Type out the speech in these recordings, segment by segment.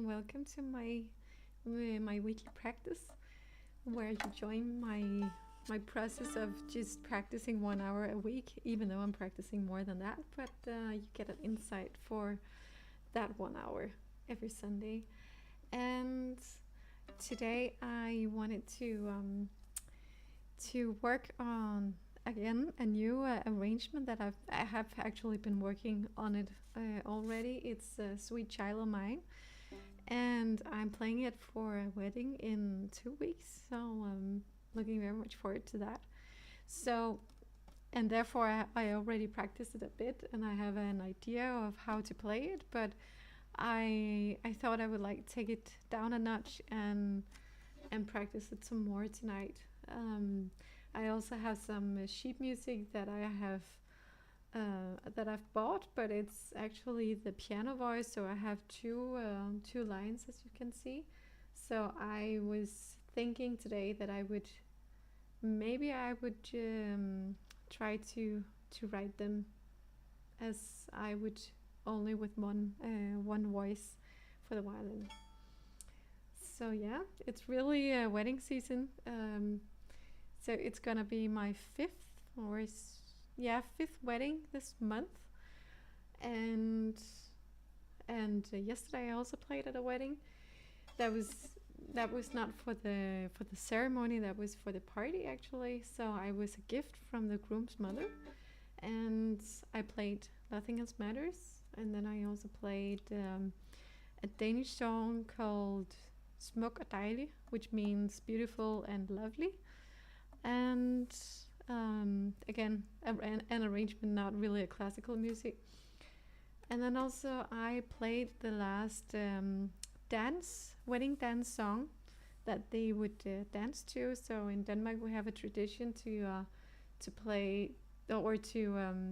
and welcome to my weekly practice, where you join my process of just practicing 1 hour a week, even though I'm practicing more than that. But you get an insight for that 1 hour every Sunday. And today I wanted to work on again a new arrangement that I have actually been working on it already. It's Sweet Child of Mine, and I'm playing it for a wedding in 2 weeks, so I'm looking very much forward to that. So, and therefore I already practiced it a bit, and I have an idea of how to play it, but I thought I would like take it down a notch and practice it some more tonight. I also have some sheet music that I've bought, but it's actually the piano voice. So I have two lines, as you can see. So I was thinking today that I would try to write them as I would only with one voice for the violin. So yeah, it's really a wedding season. So it's gonna be my fifth wedding this month, and yesterday I also played at a wedding. That was not for the ceremony. That was for the party actually. So I was a gift from the groom's mother, and I played Nothing Else Matters, and then I also played a Danish song called Smuk og dejlig, which means beautiful and lovely. And again, an arrangement, not really a classical music. And then also I played the last wedding dance song that they would dance to. So in Denmark we have a tradition to play or to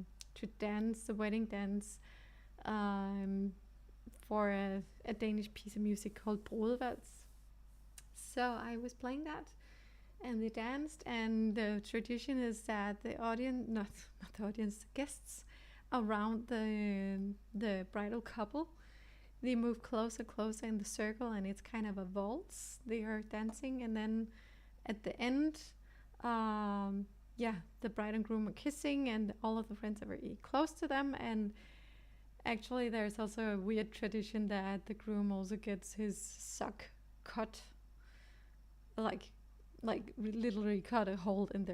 dance the wedding dance for a Danish piece of music called Brudevals. So I was playing that, and they danced, and the tradition is that the audience, not the audience, the guests around the bridal couple, they move closer in the circle, and it's kind of a waltz. They are dancing, and then at the end, the bride and groom are kissing, and all of the friends are very close to them. And actually, there's also a weird tradition that the groom also gets his sock cut, like literally cut a hole in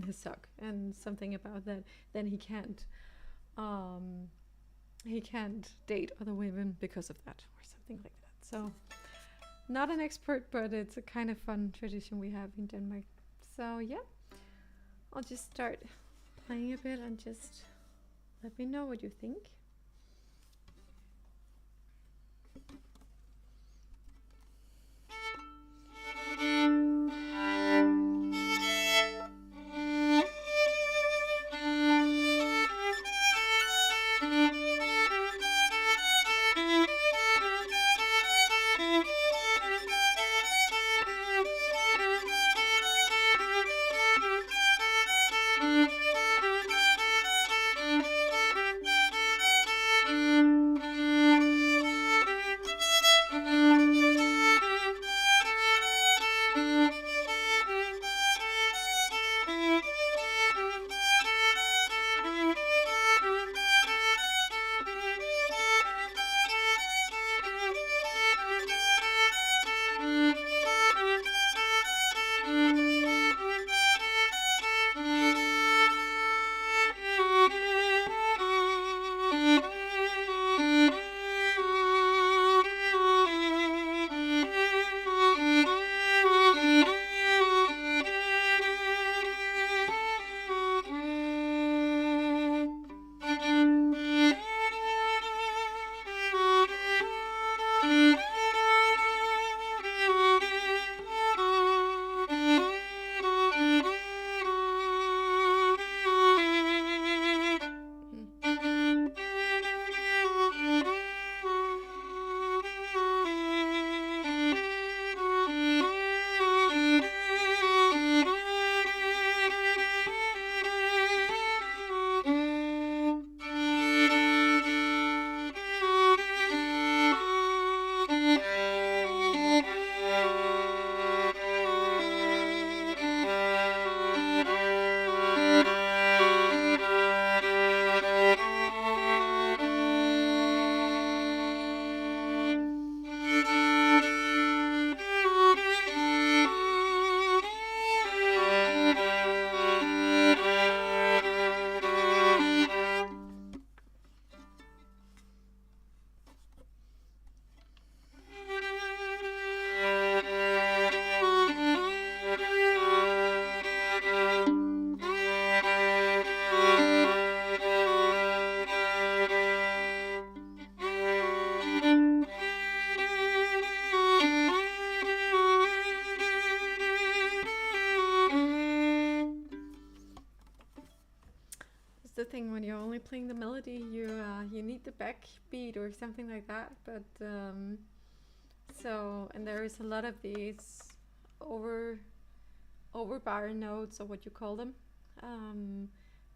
his sock, and something about that. Then he can't date other women because of that, or something like that. So, not an expert, but it's a kind of fun tradition we have in Denmark. So yeah, I'll just start playing a bit and just let me know what you think. the thing when you're only playing the melody, you need the backbeat or something like that. But so, and there is a lot of these over bar notes, or what you call them,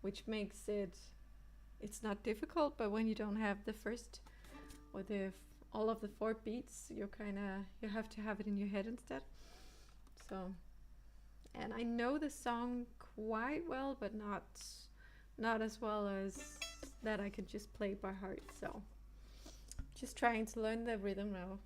which makes it's not difficult. But when you don't have the first or all of the 4 beats, you have to have it in your head instead. So, and I know the song quite well, but not as well as that I could just play it by heart. So just trying to learn the rhythm now.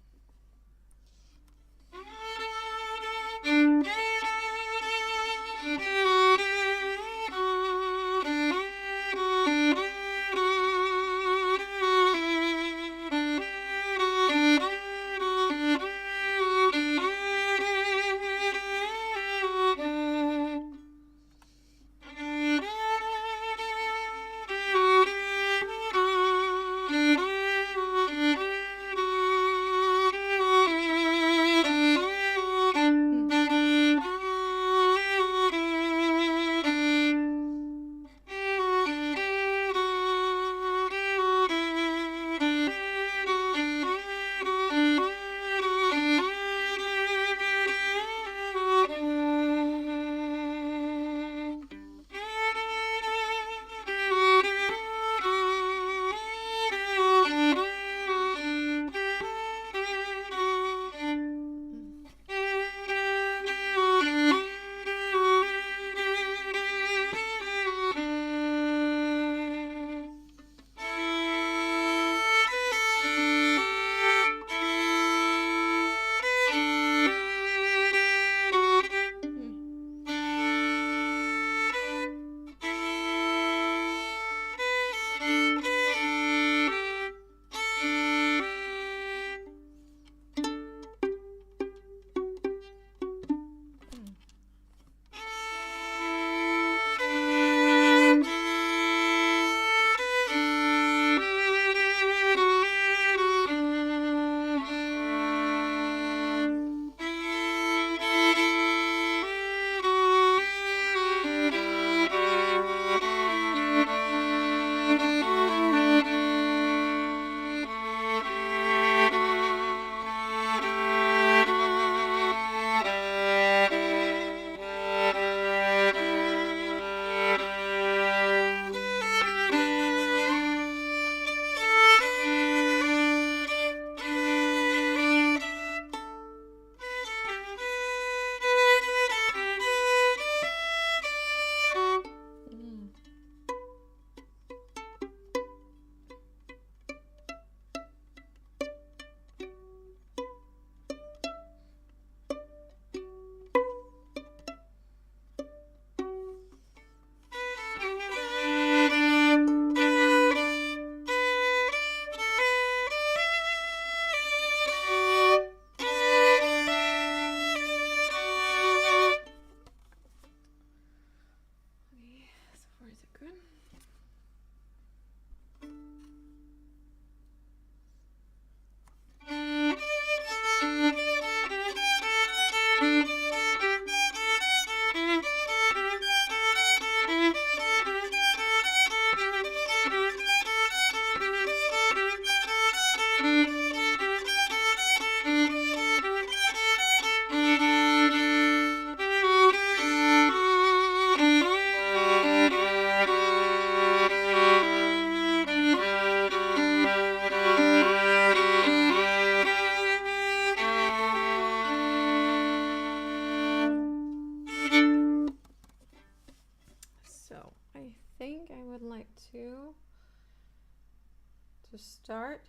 To start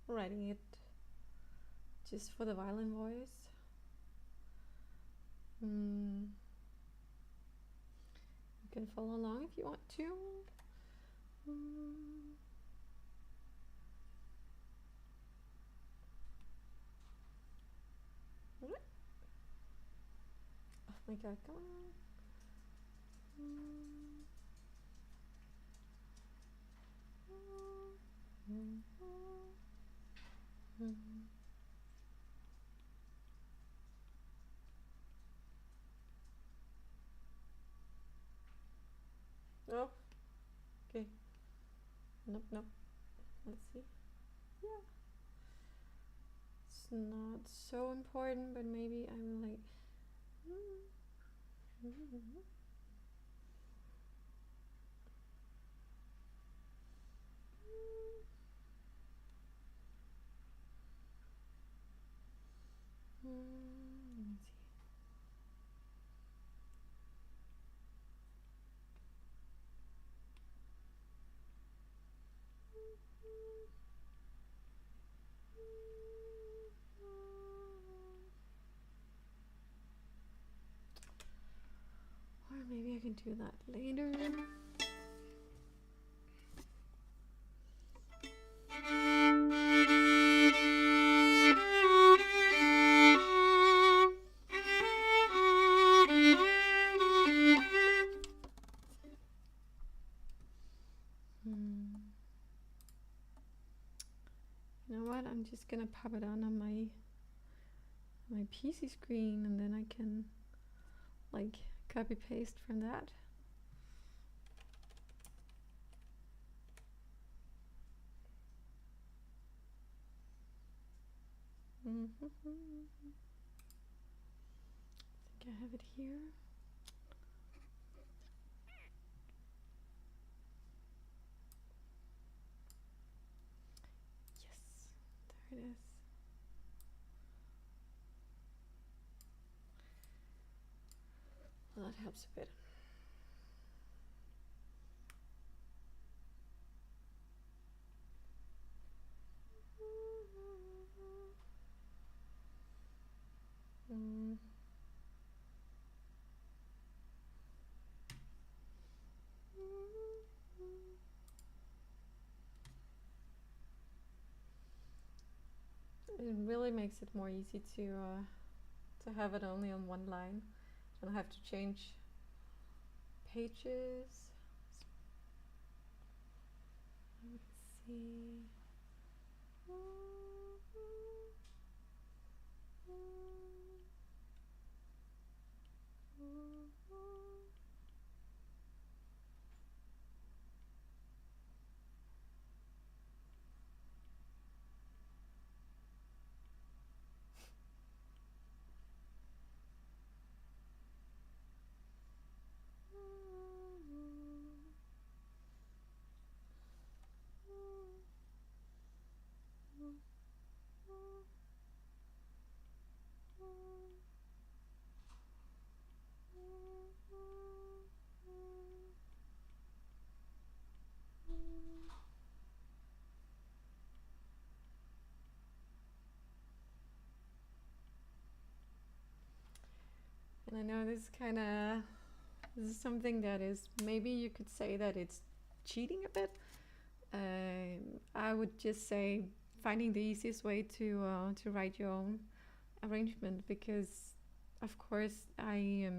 writing it just for the violin voice. You can follow along if you want to. Oh my god, come on. Nope, nope. Let's see. Yeah. It's not so important, but maybe I'm like. Let me see. Or maybe I can do that later. You know what? I'm just gonna pop it on my PC screen, and then I can like copy paste from that. I think I have it here. Yes, there it is. Well, that helps a bit. It really makes it more easy to have it only on one line. Don't have to change pages. Let's see. And I know this is something that is, maybe you could say that it's cheating a bit. I would just say finding the easiest way to write your own arrangement, because of course I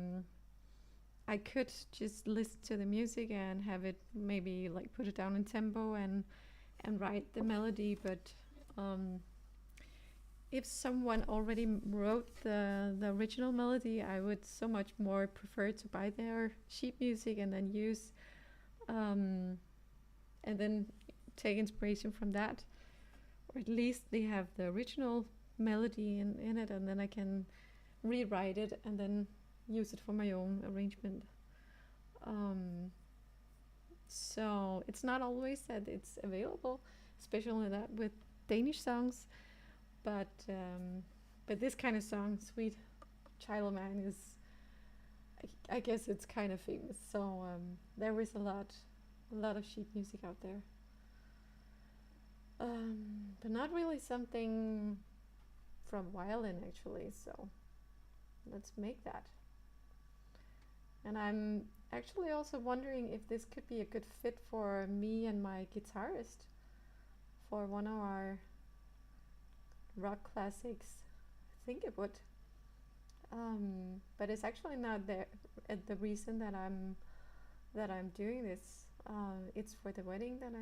could just listen to the music and have it, maybe like put it down in tempo and write the melody, but if someone already wrote the original melody, I would so much more prefer to buy their sheet music and then use and then take inspiration from that, or at least they have the original melody in it, and then I can rewrite it and then use it for my own arrangement. So it's not always that it's available, especially that with Danish songs, but this kind of song, Sweet Child of Mine, is, I guess it's kind of famous. So there is a lot of sheet music out there, but not really something from violin actually. So let's make that. And I'm actually also wondering if this could be a good fit for me and my guitarist for one of our rock classics. I think it would. But it's actually not the reason that I'm doing this. It's for the wedding that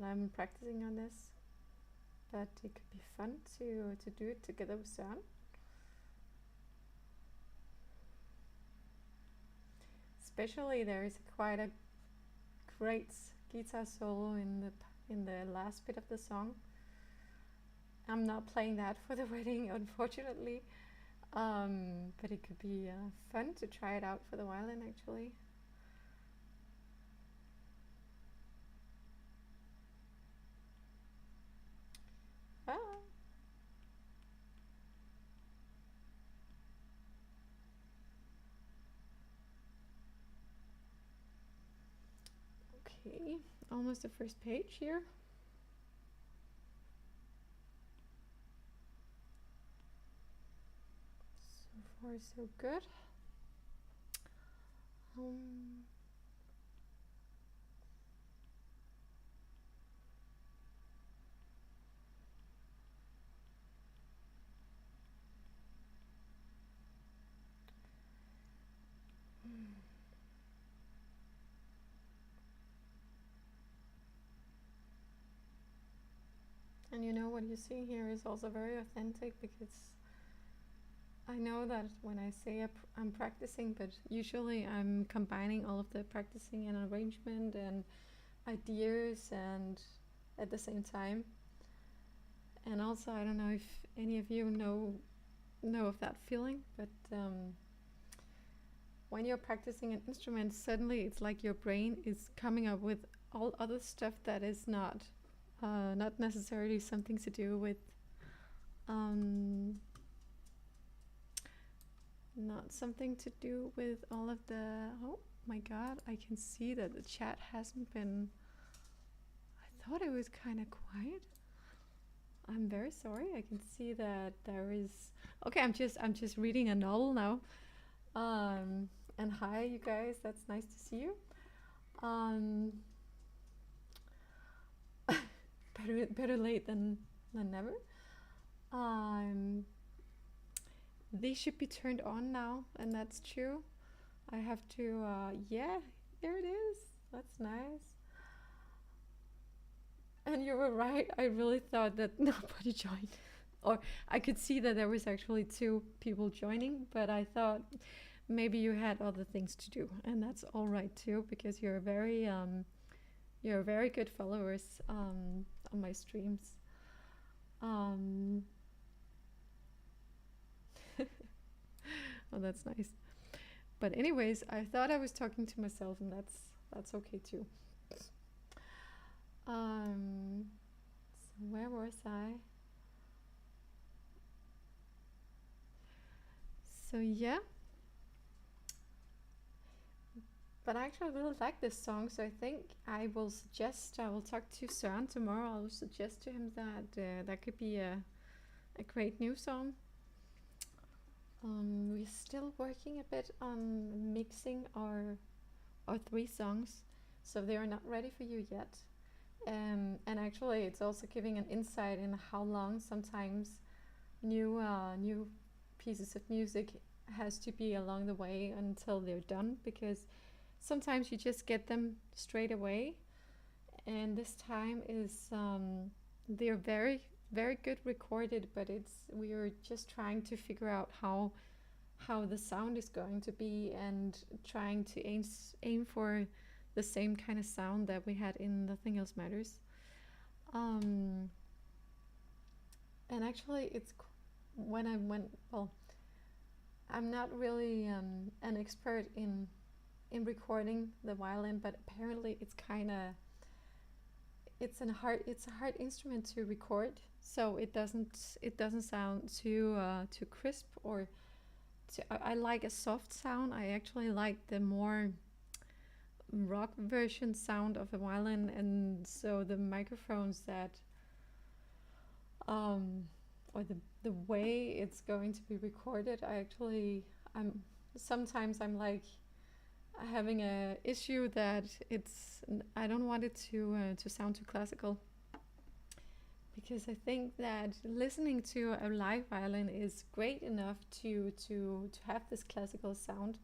I'm practicing on this. But it could be fun to do it together with Søren. Especially there is quite a great guitar solo in the last bit of the song. I'm not playing that for the wedding, unfortunately, but it could be fun to try it out for the violin, actually. Ah. Okay, almost the first page here. So far, so good. And you know what you see here is also very authentic, because I know that when I say I'm practicing, but usually I'm combining all of the practicing and arrangement and ideas and at the same time. And also, I don't know if any of you know of that feeling, but when you're practicing an instrument, suddenly it's like your brain is coming up with all other stuff that is not necessarily something to do with not something to do with all of the. Oh my god, I can see that the chat hasn't been. I thought it was kind of quiet. I'm very sorry. I can see that there is. Okay, I'm just reading a novel now. And hi, you guys. That's nice to see you. Better late than never. These should be turned on now, and that's true. I have to. Yeah, there it is. That's nice. And you were right. I really thought that nobody joined. Or I could see that there was actually 2 people joining, but I thought maybe you had other things to do, and that's all right too, because you're very good followers on my streams. Oh, that's nice. But anyways, I thought I was talking to myself, and that's okay too. So where was I? So yeah. But I actually really like this song, so I think I will talk to Søren tomorrow. I will suggest to him that that could be a great new song. We're still working a bit on mixing our 3 songs, so they are not ready for you yet. And actually, it's also giving an insight in how long sometimes new pieces of music has to be along the way until they're done, because sometimes you just get them straight away, and this time is they're very very good recorded, but we are just trying to figure out how the sound is going to be, and trying to aim for the same kind of sound that we had in Nothing Else Matters. And actually, it's when I went. Well, I'm not really an expert in recording the violin, but apparently it's kind of it's a hard instrument to record, so it doesn't sound too crisp, or I like a soft sound. I actually like the more rock version sound of a violin, and so the microphones that or the way it's going to be recorded, I'm like having a issue that I don't want it to sound too classical, because I think that listening to a live violin is great enough to have this classical sound,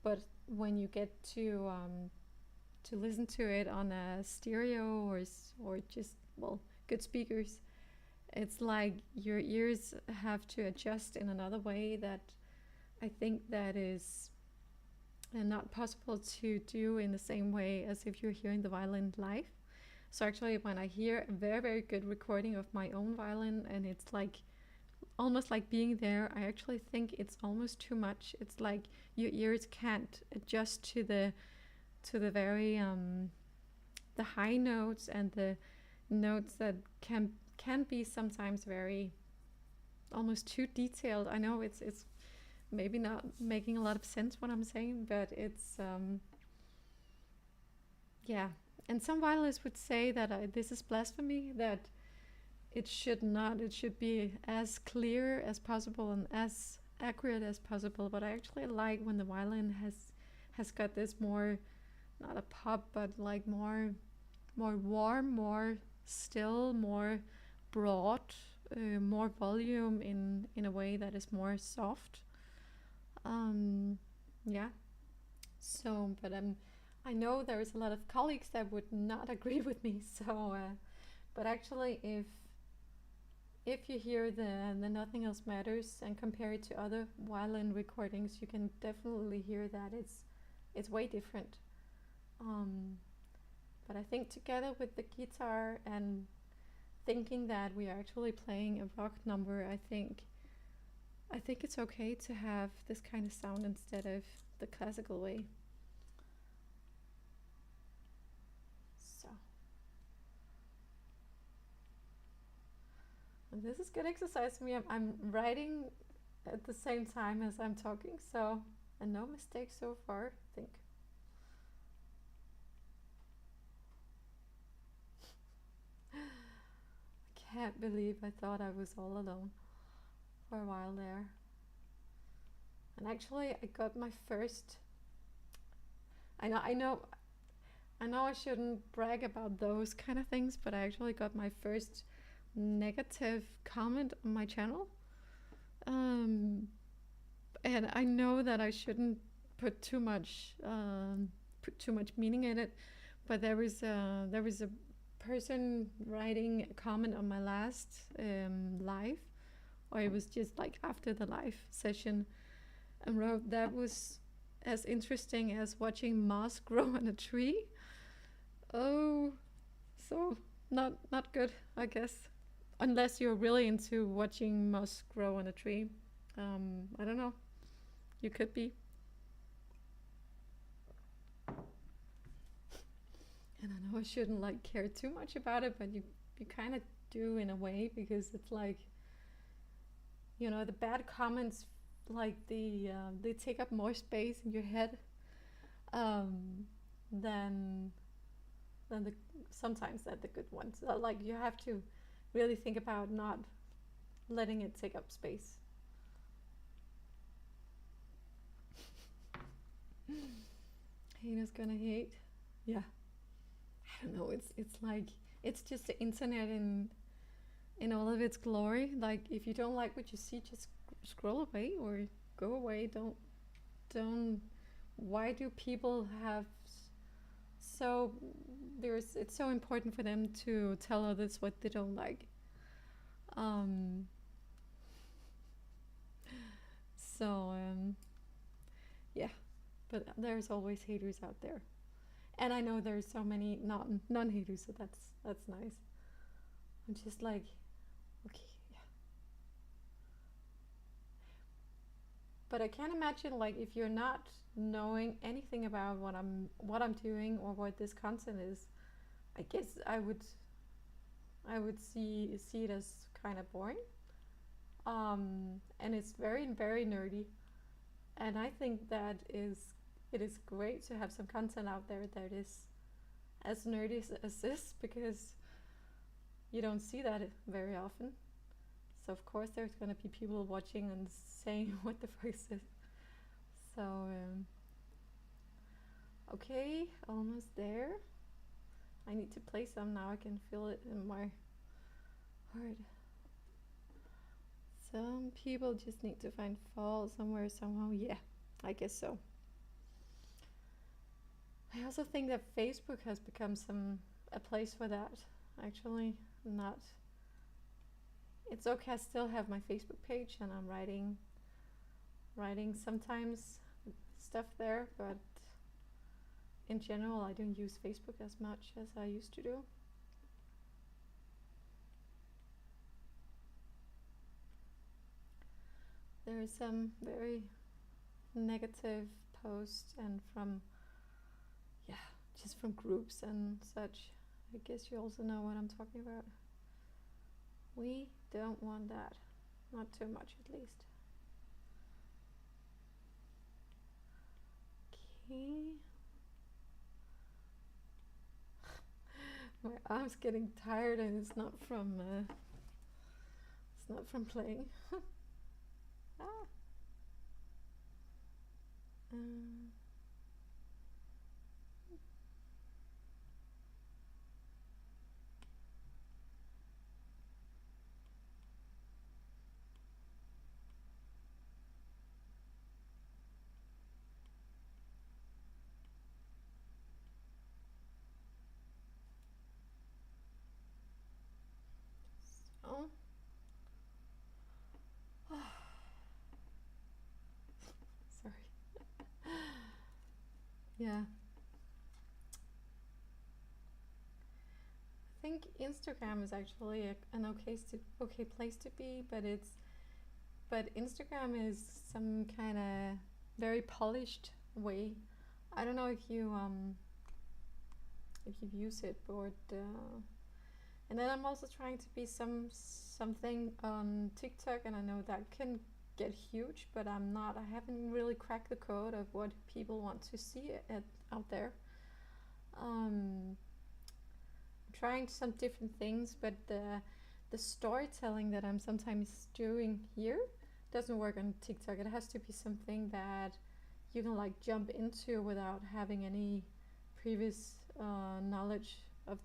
but when you get to listen to it on a stereo or just good speakers, it's like your ears have to adjust in another way that I think that is and not possible to do in the same way as if you're hearing the violin live. So actually, when I hear a very, very good recording of my own violin, and it's like almost like being there, I actually think it's almost too much. It's like your ears can't adjust to the very the high notes and the notes that can be sometimes very almost too detailed. I know it's maybe not making a lot of sense what I'm saying, but it's yeah. And some violinists would say that this is blasphemy, that it should not, it should be as clear as possible and as accurate as possible. But I actually like when the violin has got this more, not a pop, but like more warm, more still, more broad, more volume in a way that is more soft. Yeah. So, but I know there is a lot of colleagues that would not agree with me. So, but actually, if you hear the Nothing Else Matters and compare it to other violin recordings, you can definitely hear that it's way different. But I think together with the guitar and thinking that we are actually playing a rock number, I think it's okay to have this kind of sound instead of the classical way. So, and this is good exercise for me. I'm writing at the same time as I'm talking, so, and no mistakes so far, I think. I can't believe I thought I was all alone for a while there. And actually, I got my first. I know I shouldn't brag about those kind of things, but I actually got my first negative comment on my channel. And I know that I shouldn't put too much meaning in it, but there was a person writing a comment on my last live, or it was just like after the live session, and wrote that was as interesting as watching moss grow on a tree. Oh, so not good, I guess, unless you're really into watching moss grow on a tree. I don't know, you could be. And I know I shouldn't like care too much about it, but you kind of do in a way, because it's like, you know, the bad comments, like they take up more space in your head than the sometimes that the good ones. Like you have to really think about not letting it take up space. Haters gonna hate. Yeah. I don't know. It's like it's just the internet in all of its glory. Like if you don't like what you see, just scroll away or go away. Don't. Why do people have so it's so important for them to tell others what they don't like. So yeah, but there's always haters out there, and I know there's so many non-haters, so that's nice. I'm just like, okay, yeah. But I can't imagine, like, if you're not knowing anything about what I'm doing or what this content is, I guess I would see it as kind of boring. And it's very, very nerdy. And I think that it is great to have some content out there that is as nerdy as this, because you don't see that very often. So of course there's gonna be people watching and saying what the fuck is this. So okay, almost there. I need to play some now. I can feel it in my heart. Some people just need to find fall somewhere, somehow. Yeah, I guess so. I also think that Facebook has become a place for that. Actually, not. It's okay. I still have my Facebook page, and I'm writing sometimes stuff there, but in general, I don't use Facebook as much as I used to do. There is some very negative posts and from, yeah, just from groups and such. I guess you also know what I'm talking about. We don't want that. Not too much, at least. Okay. My arm's getting tired, and it's not from playing. Ah. Oh. Sorry. Yeah. I think Instagram is actually an okay place to be, but Instagram is some kind of very polished way. I don't know if you've used it, but and then I'm also trying to be something on TikTok, and I know that can get huge, but I'm not. I haven't really cracked the code of what people want to see out there. I'm trying some different things, but the storytelling that I'm sometimes doing here doesn't work on TikTok. It has to be something that you can like jump into without having any previous knowledge of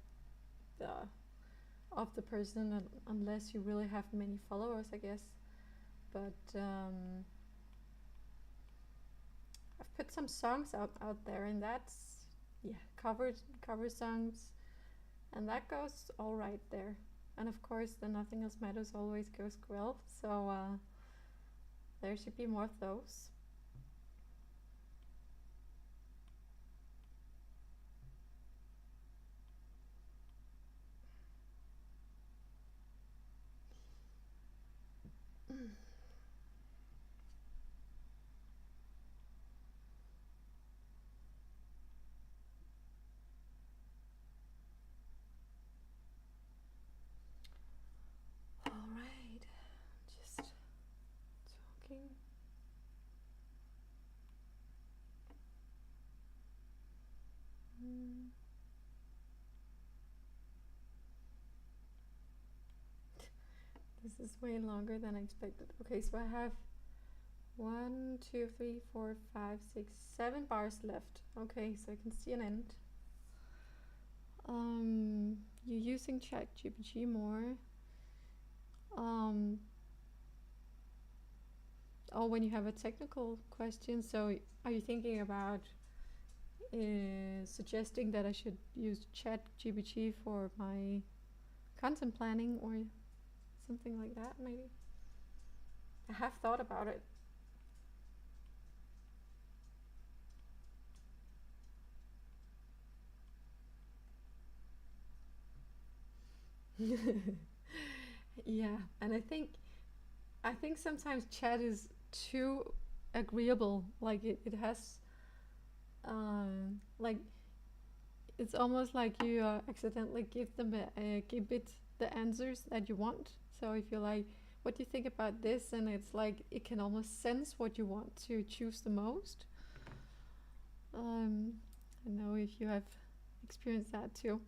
the person, unless you really have many followers, I guess. But I've put some songs out there, and that's cover songs, and that goes all right there. And of course, the Nothing Else Matters always goes well, so there should be more of those. Alright, just talking. This is way longer than I expected. Okay, so I have 1, 2, 3, 4, 5, 6, 7 bars left. Okay, so I can see an end. You're using ChatGPT more. Oh, when you have a technical question, so are you thinking about suggesting that I should use ChatGPT for my content planning or something like that, maybe? I have thought about it. Yeah, and I think sometimes chat is too agreeable. Like it has, like it's almost like you accidentally give them give it the answers that you want. So if you're like, what do you think about this? And it's like it can almost sense what you want to choose the most. I know if you have experienced that too.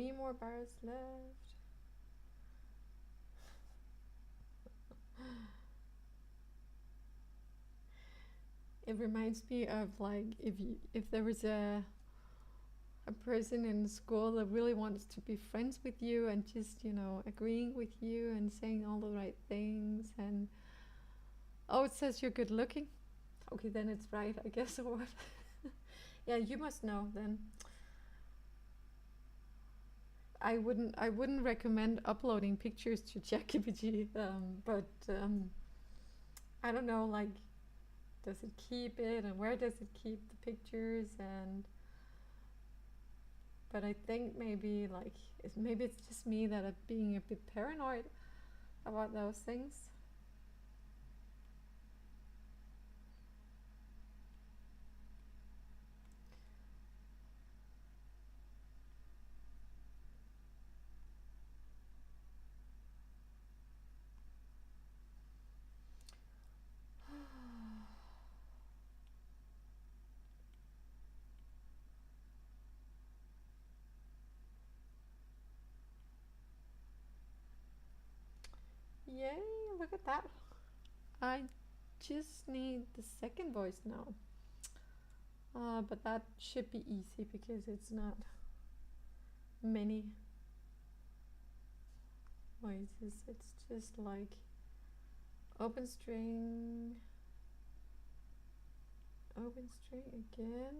3 more bars left. It reminds me of like if there was a person in school that really wants to be friends with you and just, you know, agreeing with you and saying all the right things, and oh, it says you're good looking. Okay, then it's right, I guess, or what? Yeah, you must know then. I wouldn't recommend uploading pictures to ChatGPT, but I don't know, like, does it keep it, and where does it keep the pictures? And but I think maybe like maybe it's just me that I'm being a bit paranoid about those things. Yay, look at that. I just need the second voice now. But that should be easy because it's not many voices. It's just like open string again.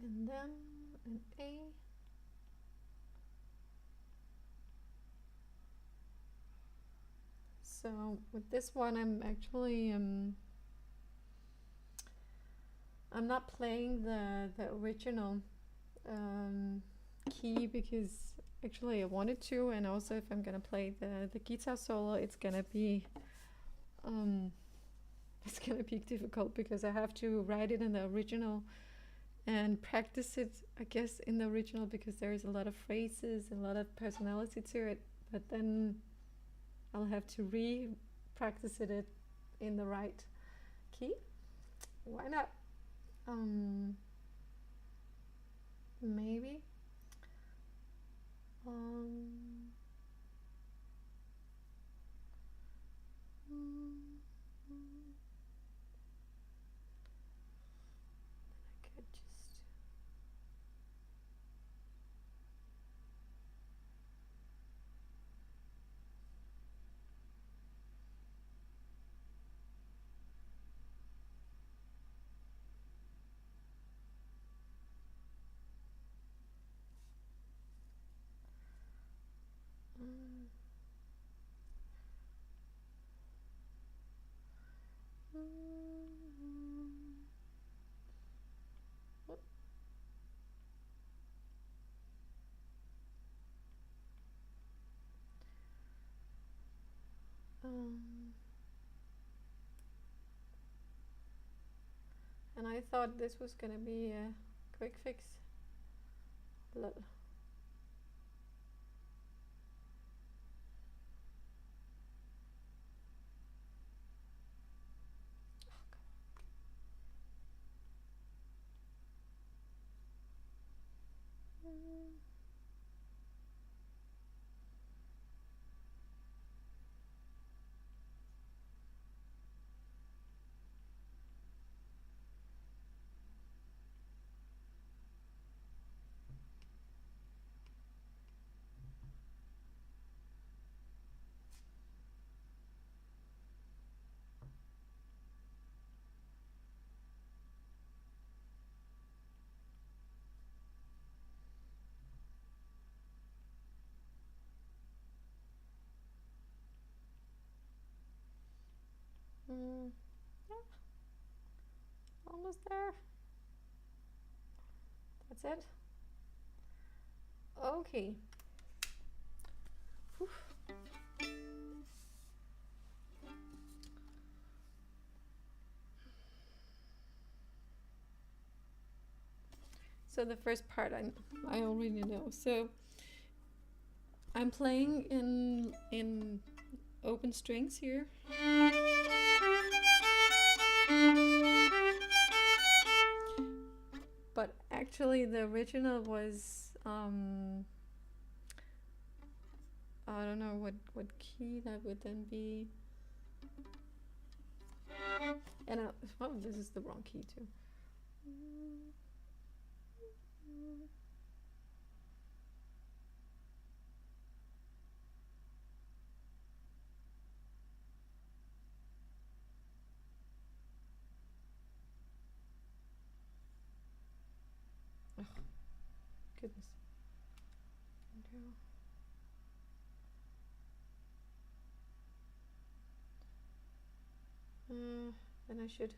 And then an A. So with this one, I'm actually I'm not playing the original key because actually I wanted to, and also if I'm gonna play the guitar solo, it's gonna be difficult because I have to write it in the original and practice it, I guess, in the original because there is a lot of phrases and a lot of personality to it. But then I'll have to re-practice it in the right key. Why not? Maybe. I could just. And I thought this was gonna be a quick fix. Lol. Yeah, almost there. That's it. Okay. Whew. So the first part I already know. So I'm playing in open strings here. But actually the original was I don't know what key that would then be. And oh, this is the wrong key too. Oh, goodness. Then I should.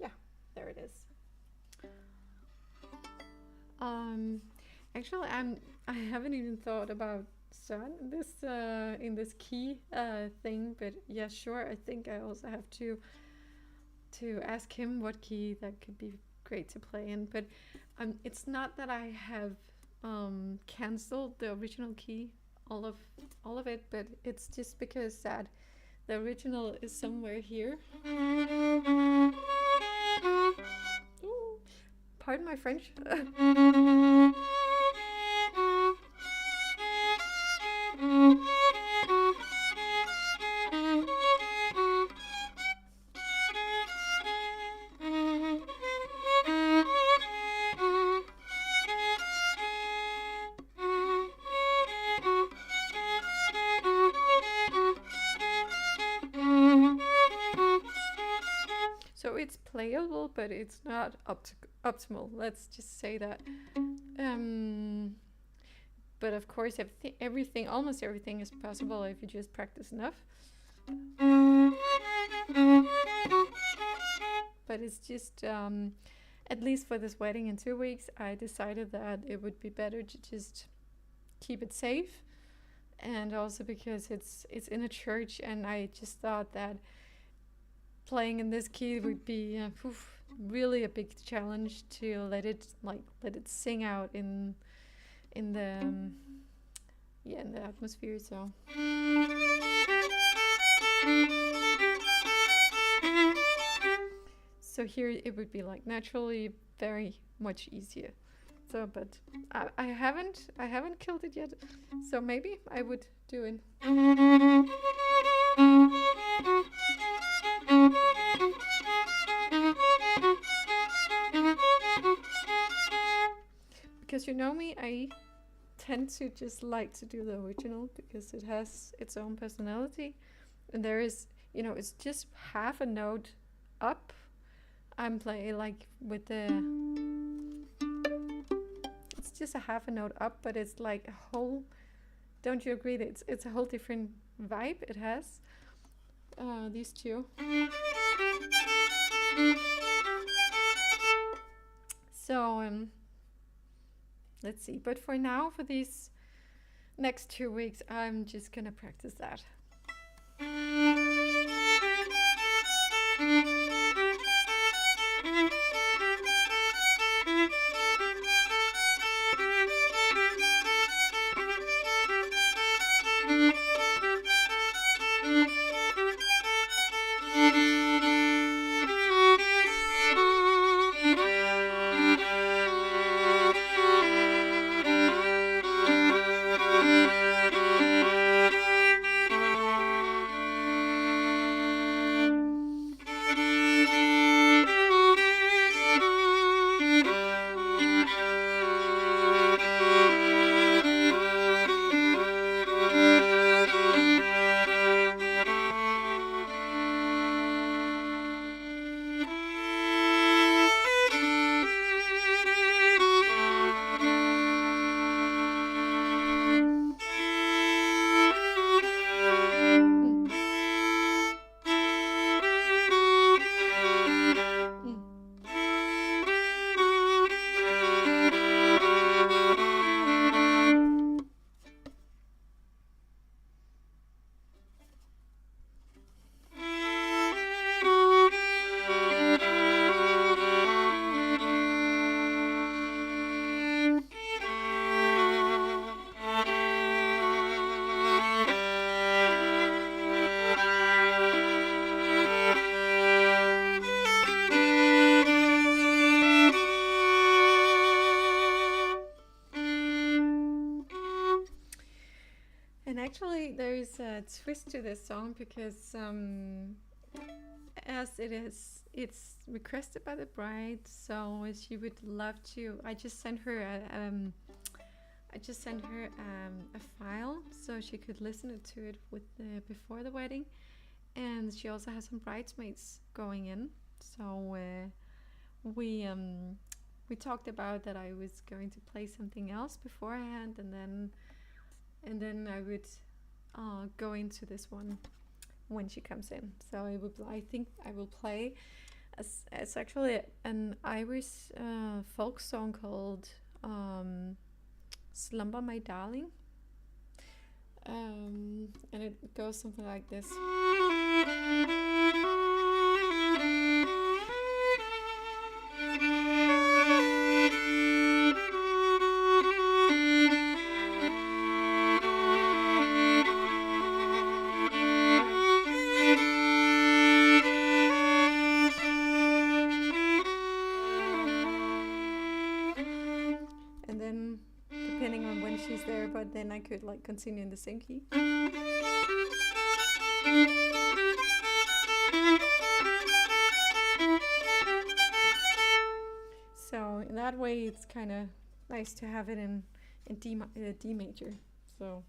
Yeah, there it is. Actually, I haven't even thought about Sun in this key thing, but yeah, sure. I think I also have to ask him what key that could be great to play in. But it's not that I have cancelled the original key, all of it, but it's just because that the original is somewhere here. Ooh, pardon my French. So it's playable, but it's not optimal. Let's just say that. But of course, everything, almost everything, is possible if you just practice enough. But it's just, at least for this wedding in 2 weeks, I decided that it would be better to just keep it safe, and also because it's in a church, and I just thought that playing in this key would be really a big challenge to let it sing out in the in the atmosphere. So here it would be like naturally very much easier. So, but I haven't killed it yet. So maybe I would do it. Because you know me, I tend to just like to do the original because it has its own personality, and there is, it's just half a note up. I'm playing like with the, it's just a half a note up, but it's like a whole, don't you agree that it's a whole different vibe it has, these two. So let's see, but for now, for these next 2 weeks, I'm just gonna practice that. actually, there is a twist to this song because as it's requested by the bride, so she would love to. I just sent her a file so she could listen to it before the wedding, and she also has some bridesmaids going in. So we talked about that I was going to play something else beforehand, and then I would go into this one when she comes in. So I think I will play. It's actually an Irish folk song called "Slumber My Darling," and it goes something like this. And then, depending on when she's there, but then I could like continue in the same key. So in that way, it's kind of nice to have it in D major. So.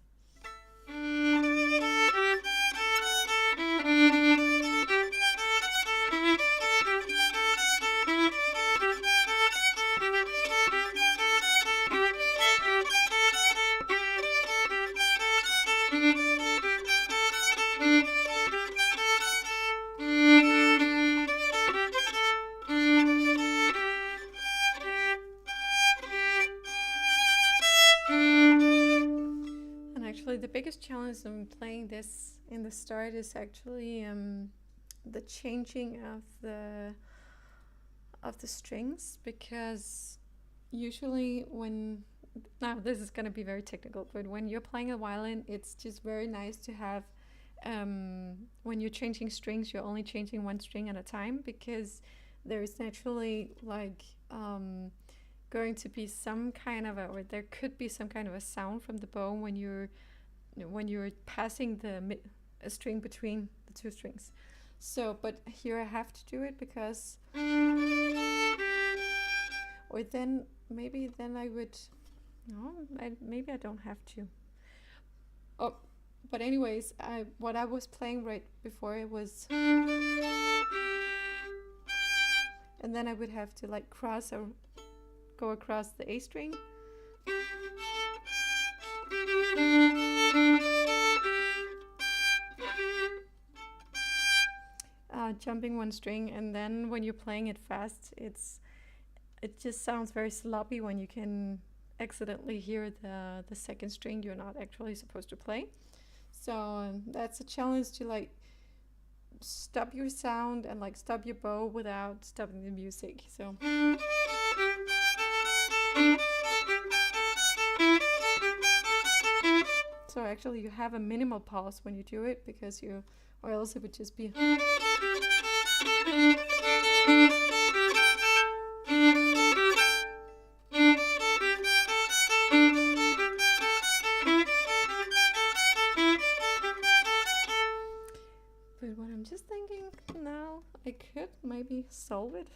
The biggest challenge in playing this in the start is actually the changing of the strings, because usually now this is going to be very technical, but when you're playing a violin, it's just very nice to have when you're changing strings, you're only changing one string at a time, because there is naturally like going to be some kind of or there could be some kind of a sound from the bow when you're passing a string between the two strings. So, but here I have to do it because, or then maybe I would, maybe I don't have to. Oh, but anyways, what I was playing right before it was, and then I would have to like go across the A string. Jumping one string, and then when you're playing it fast, it just sounds very sloppy when you can accidentally hear the second string you're not actually supposed to play. So that's a challenge to like stop your sound and like stop your bow without stopping the music. So actually you have a minimal pause when you do it, because or else it would just be. But what I'm just thinking now, I could maybe solve it.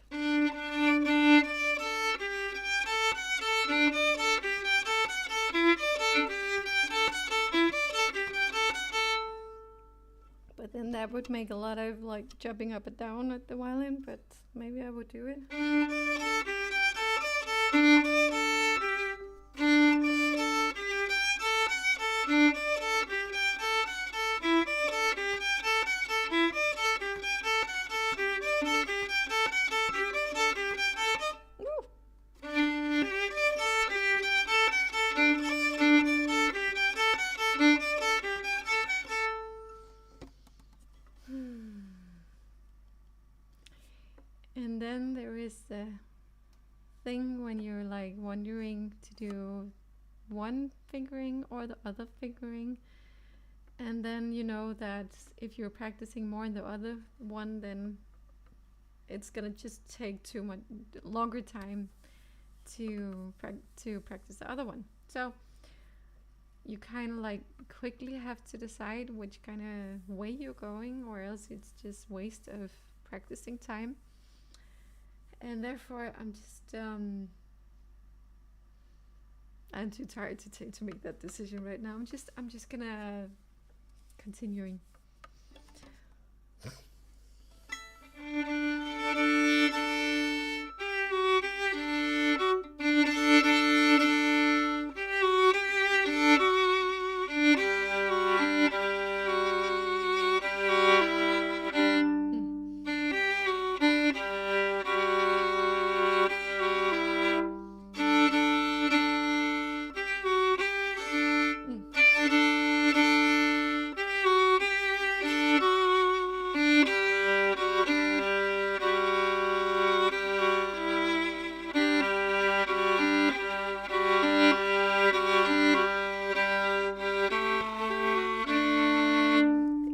But then that would make a lot of like jumping up and down at the violin, but maybe I would do it. And then there is the thing when you're like wondering to do one fingering or the other fingering, and then you know that if you're practicing more in the other one, then it's gonna just take too much longer time to practice the other one. So you kind of like quickly have to decide which kind of way you're going, or else it's just waste of practicing time. And therefore, I'm too tired to make that decision right now. I'm just gonna continuing.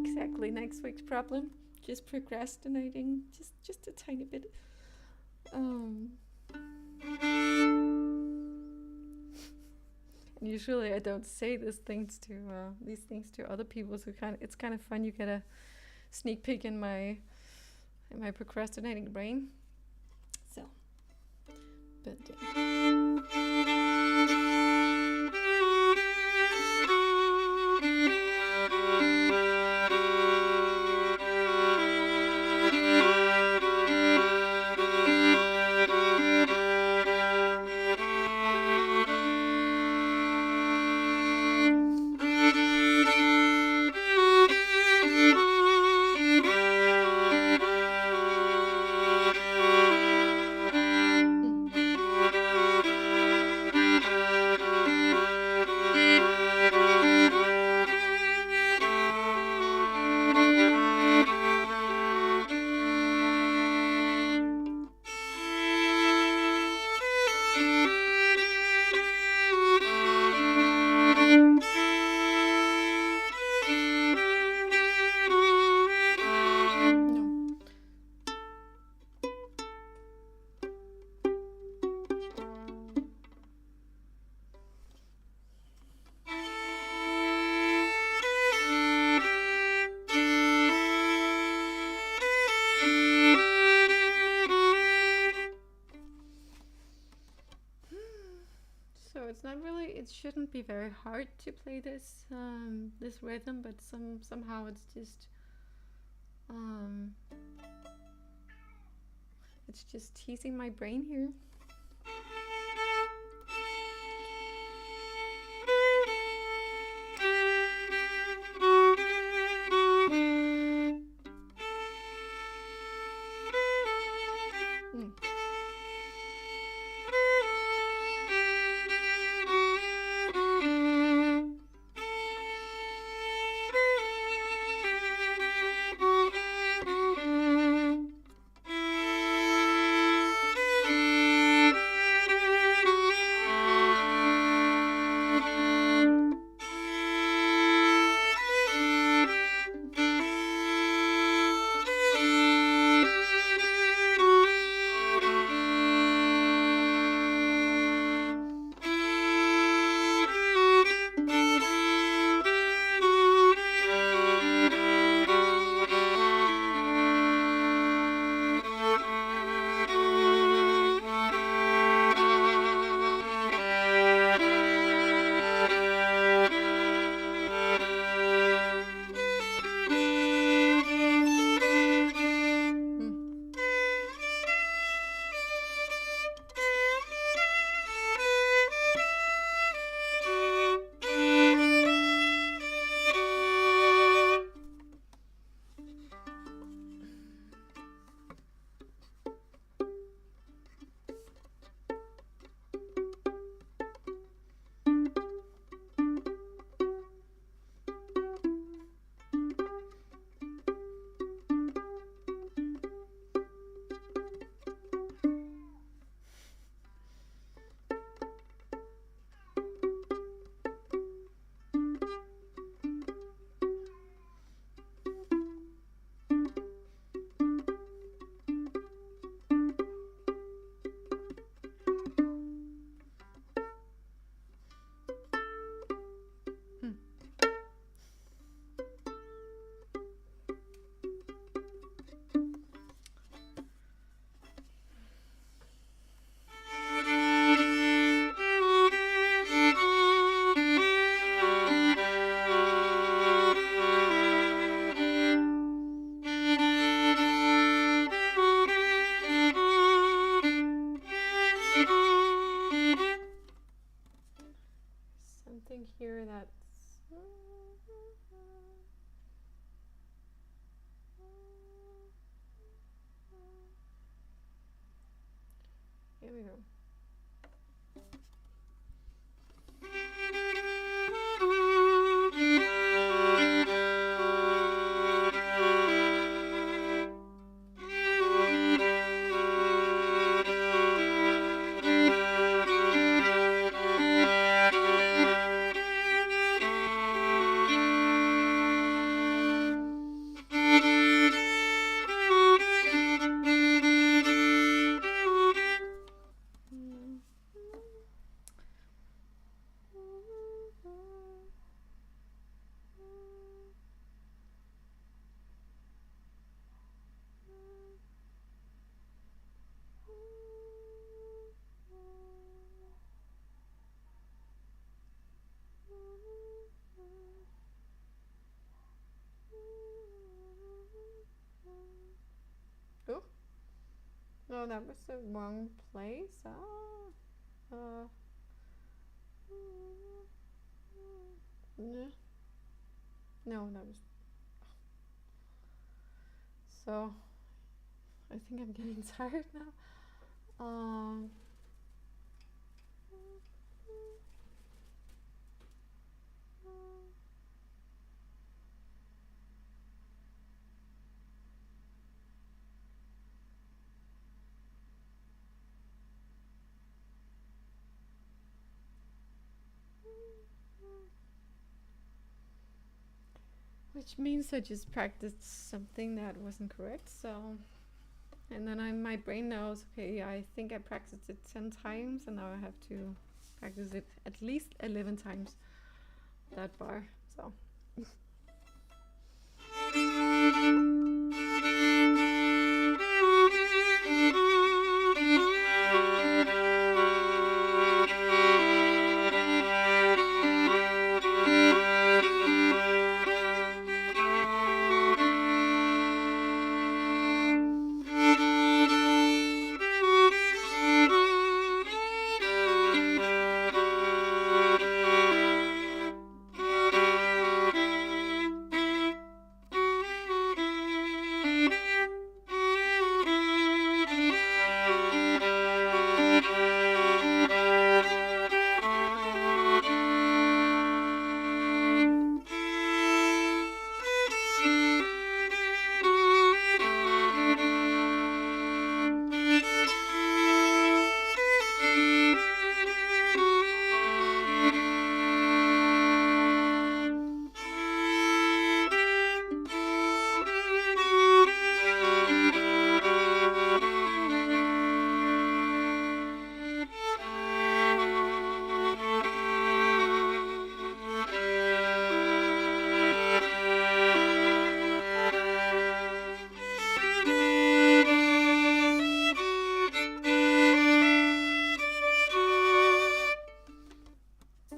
Exactly, next week's problem. Just procrastinating, just a tiny bit. Usually I don't say these things to other people, so it's kind of fun. You get a sneak peek in my procrastinating brain. So, but it's not really. It shouldn't be very hard to play this rhythm, but somehow it's just teasing my brain here. yeah. Oh, no, that was the wrong place. Yeah. No, that was. So, I think I'm getting tired now. Which means I just practiced something that wasn't correct. So, and then my brain knows, okay, I think I practiced it 10 times, and now I have to practice it at least 11 times, that bar. So.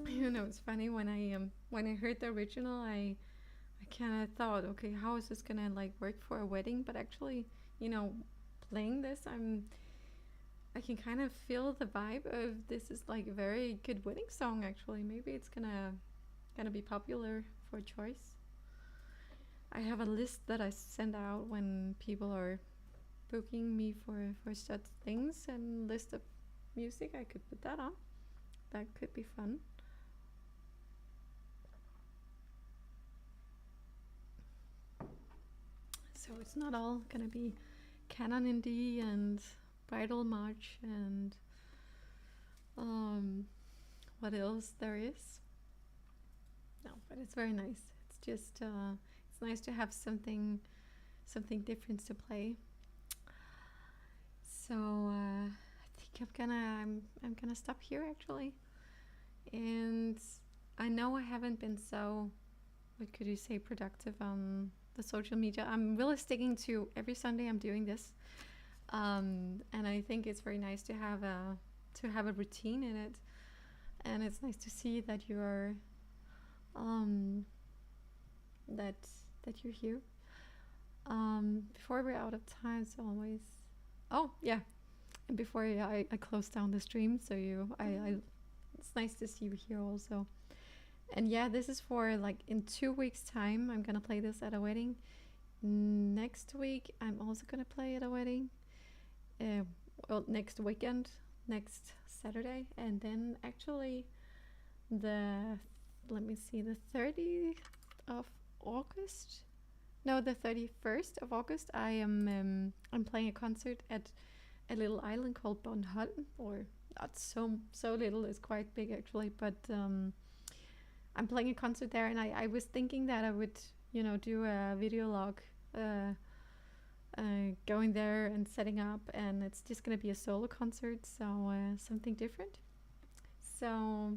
You know, it's funny when I heard the original, I kind of thought, okay, how is this gonna like work for a wedding? But actually, you know, playing this, I can kind of feel the vibe of this is like a very good wedding song. Actually, maybe it's gonna be popular for choice. I have a list that I send out when people are booking me for such things, and list of music. I could put that on. That could be fun. So it's not all gonna be canon in D and bridal march and um, what else there is. No, but it's very nice. It's just it's nice to have something different to play. So I think I'm gonna stop here actually. And I know I haven't been so, what could you say, productive on the social media. I'm really sticking to every Sunday I'm doing this, and I think it's very nice to have a routine in it, and it's nice to see that you're um, that that you're here. Before we're out of time, as always. Oh yeah, and before I close down the stream, so it's nice to see you here also. And yeah, this is for like in 2 weeks' time. I'm gonna play this at a wedding. Next week, I'm also gonna play at a wedding. Uh, well, next weekend. next Saturday, and then actually the let me see, the 30th of August. No, the 31st of August. I'm playing a concert at a little island called Bornholm, or not so little. It's quite big actually, but I'm playing a concert there, and I was thinking that I would, do a video log, going there and setting up, and it's just gonna be a solo concert, so something different. So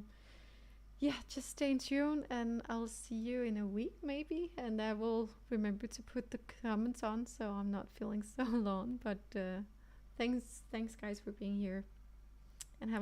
yeah, just stay tuned, and I'll see you in a week maybe, and I will remember to put the comments on so I'm not feeling so alone. But thanks guys for being here, and have a